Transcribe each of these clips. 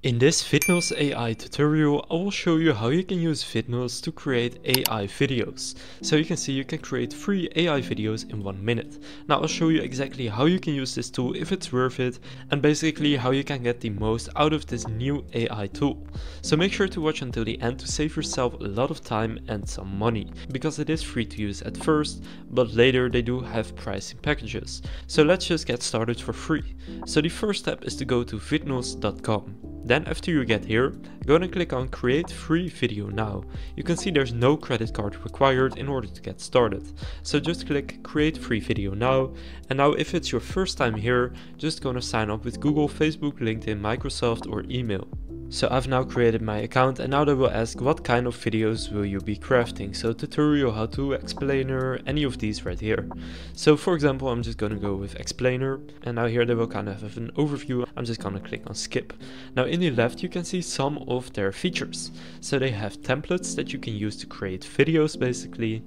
In this Vidnoz AI tutorial, I will show you how you can use Vidnoz to create AI videos. So you can see you can create 3 AI videos in 1 minute. Now I'll show you exactly how you can use this tool, if it's worth it, and basically how you can get the most out of this new AI tool. So make sure to watch until the end to save yourself a lot of time and some money, because it is free to use at first, but later they do have pricing packages. So let's just get started for free. So the first step is to go to vidnoz.com. Then after you get here, go and click on create free video now. You can see there's no credit card required in order to get started. So just click create free video now. And now if it's your first time here, just gonna sign up with Google, Facebook, LinkedIn, Microsoft or email. So I've now created my account and now they will ask what kind of videos will you be crafting. So tutorial, how to, explainer, any of these right here. So for example, I'm just going to go with explainer, and now here they will kind of have an overview. I'm just going to click on skip. Now in the left you can see some of their features. So they have templates that you can use to create videos basically.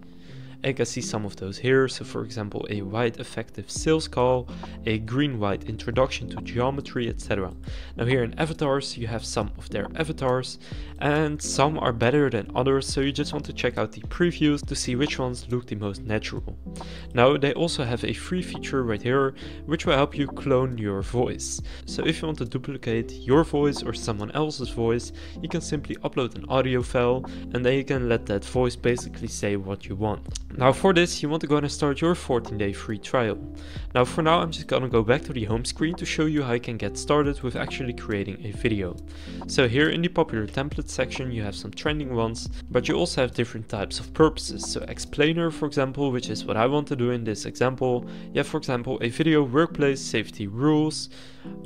You can see some of those here. So for example, a white effective sales call, a green-white introduction to geometry, etc. Now here in avatars, you have some of their avatars, and some are better than others. So you just want to check out the previews to see which ones look the most natural. Now they also have a free feature right here, which will help you clone your voice. So if you want to duplicate your voice or someone else's voice, you can simply upload an audio file, and then you can let that voice basically say what you want. Now for this, you want to go and start your 14-day free trial. Now for now, I'm just gonna go back to the home screen to show you how you can get started with actually creating a video. So here in the popular templates section, you have some trending ones, but you also have different types of purposes. So explainer, for example, which is what I want to do in this example. You have, for example, a video workplace safety rules,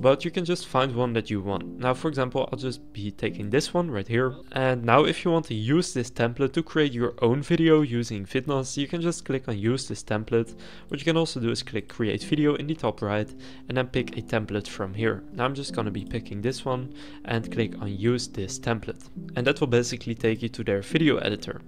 but you can just find one that you want. Now for example, I'll just be taking this one right here. And now if you want to use this template to create your own video using Vidnoz, you can just click on use this template. What you can also do is click create video in the top right and then pick a template from here. Now I'm just going to be picking this one and click on use this template, and that will basically take you to their video editor.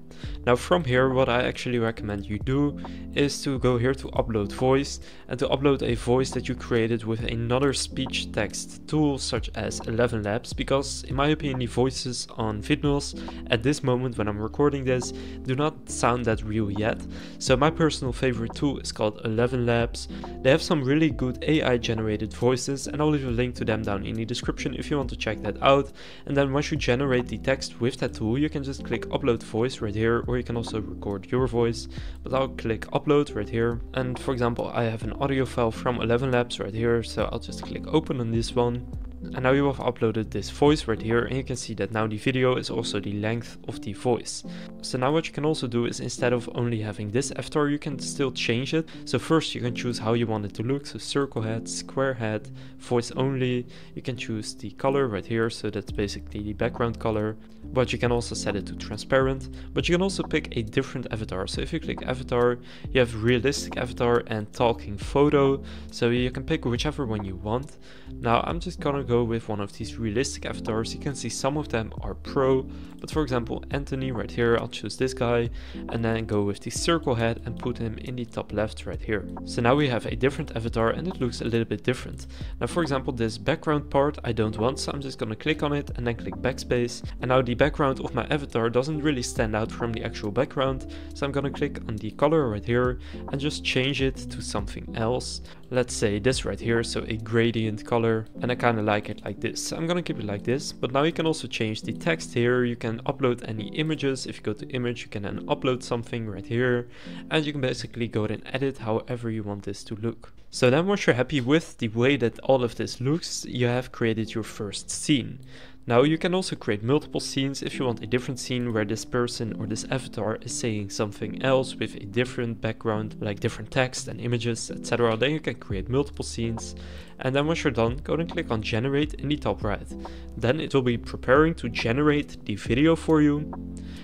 Now from here, what I actually recommend you do is to go here to upload voice, and to upload a voice that you created with another speech text tool such as 11 Labs, because in my opinion the voices on Vidnoz at this moment when I'm recording this do not sound that real yet. So my personal favorite tool is called 11 Labs. They have some really good AI generated voices, and I'll leave a link to them down in the description if you want to check that out. And then once you generate the text with that tool, you can just click upload voice right here, or you can also record your voice, but I'll click upload right here. And for example, I have an audio file from 11 Labs right here, so I'll just click open on this one. And now you have uploaded this voice right here, and you can see that now the video is also the length of the voice. So now what you can also do is, instead of only having this avatar, you can still change it. So first you can choose how you want it to look, so circle head, square head, voice only. You can choose the color right here, so that's basically the background color, but you can also set it to transparent. But you can also pick a different avatar. So if you click avatar, you have realistic avatar and talking photo, so you can pick whichever one you want. Now I'm just gonna go with one of these realistic avatars. You can see some of them are pro, but for example Anthony right here, I'll choose this guy and then go with the circle head and put him in the top left right here. So now we have a different avatar and it looks a little bit different. Now for example, this background part I don't want, so I'm just gonna click on it and then click backspace, and now the background of my avatar doesn't really stand out from the actual background. So I'm gonna click on the color right here and just change it to something else. Let's say this right here, so a gradient color, and I kind of like it like this. So I'm gonna keep it like this, but now you can also change the text here. You can upload any images. If you go to image, you can then upload something right here, and you can basically go and edit however you want this to look. So then once you're happy with the way that all of this looks, you have created your first scene. Now you can also create multiple scenes if you want a different scene where this person or this avatar is saying something else with a different background, like different text and images, etc. Then you can create multiple scenes. And then once you're done, go and click on generate in the top right. Then it will be preparing to generate the video for you.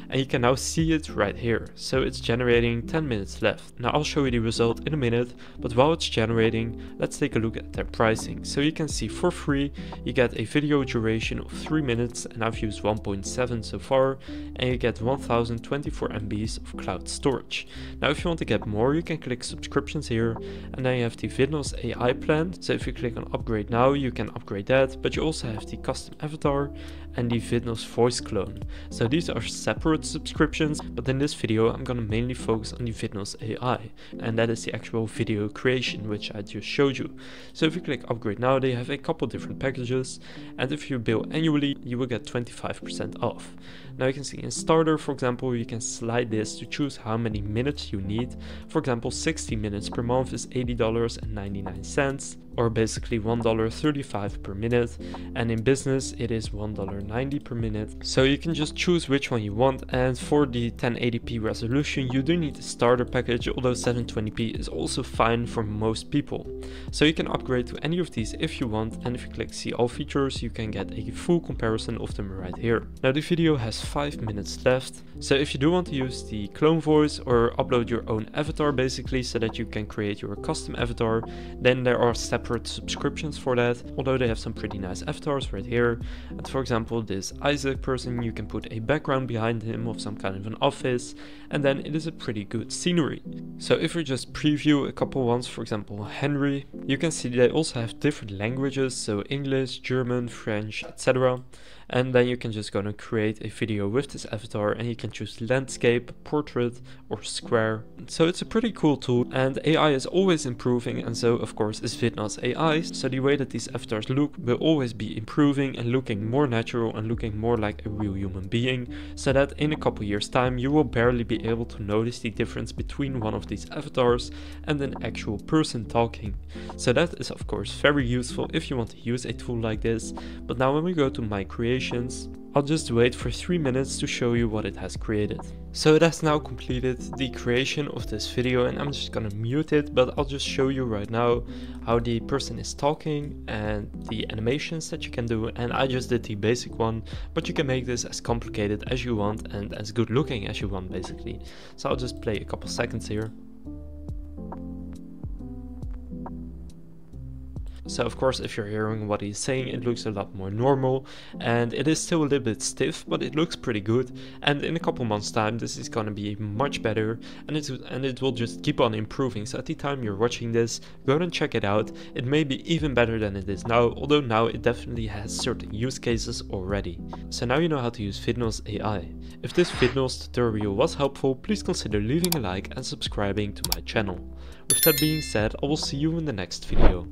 And you can now see it right here. So it's generating 10 minutes left. Now I'll show you the result in a minute, but while it's generating, let's take a look at their pricing. So you can see for free, you get a video duration of 3 3 minutes and I've used 1.7 so far, and you get 1024 MBs of cloud storage. Now if you want to get more, you can click subscriptions here, and then you have the Vidnoz AI plan. So if you click on upgrade now, you can upgrade that, but you also have the custom avatar and the Vidnoz voice clone. So these are separate subscriptions, but in this video I'm gonna mainly focus on the Vidnoz AI, and that is the actual video creation which I just showed you. So if you click upgrade now, they have a couple different packages, and if you bill annually you will get 25% off. Now you can see in starter, for example, you can slide this to choose how many minutes you need. For example, 60 minutes per month is $80.99, or basically $1.35 per minute, and in business it is $1.90 per minute. So you can just choose which one you want, and for the 1080p resolution you do need the starter package, although 720p is also fine for most people. So you can upgrade to any of these if you want, and if you click see all features you can get a full comparison of them right here. Now the video has 5 minutes left, so if you do want to use the clone voice or upload your own avatar basically so that you can create your custom avatar, then there are separate subscriptions for that, although they have some pretty nice avatars right here. And for example, this Isaac person, you can put a background behind him of some kind of an office, and then it is a pretty good scenery. So if we just preview a couple ones, for example Henry, you can see they also have different languages, so English, German, French, etc. And then you can just go and create a video with this avatar, and you can choose landscape, portrait or square. So it's a pretty cool tool, and AI is always improving, and so of course is Vidnoz AI. So the way that these avatars look will always be improving and looking more natural and looking more like a real human being, so that in a couple years time you will barely be able to notice the difference between one of these avatars and an actual person talking. So that is of course very useful if you want to use a tool like this. But now when we go to my creations, I'll just wait for 3 minutes to show you what it has created. So it has now completed the creation of this video, and I'm just gonna mute it, but I'll just show you right now how the person is talking and the animations that you can do. And I just did the basic one, but you can make this as complicated as you want and as good looking as you want basically. So I'll just play a couple seconds here. So of course if you're hearing what he's saying, it looks a lot more normal, and it is still a little bit stiff, but it looks pretty good. And in a couple months time this is gonna be much better, and it will just keep on improving. So at the time you're watching this, go and check it out. It may be even better than it is now, although now it definitely has certain use cases already. So now you know how to use Vidnoz AI. If this Vidnoz tutorial was helpful, please consider leaving a like and subscribing to my channel. With that being said, I will see you in the next video.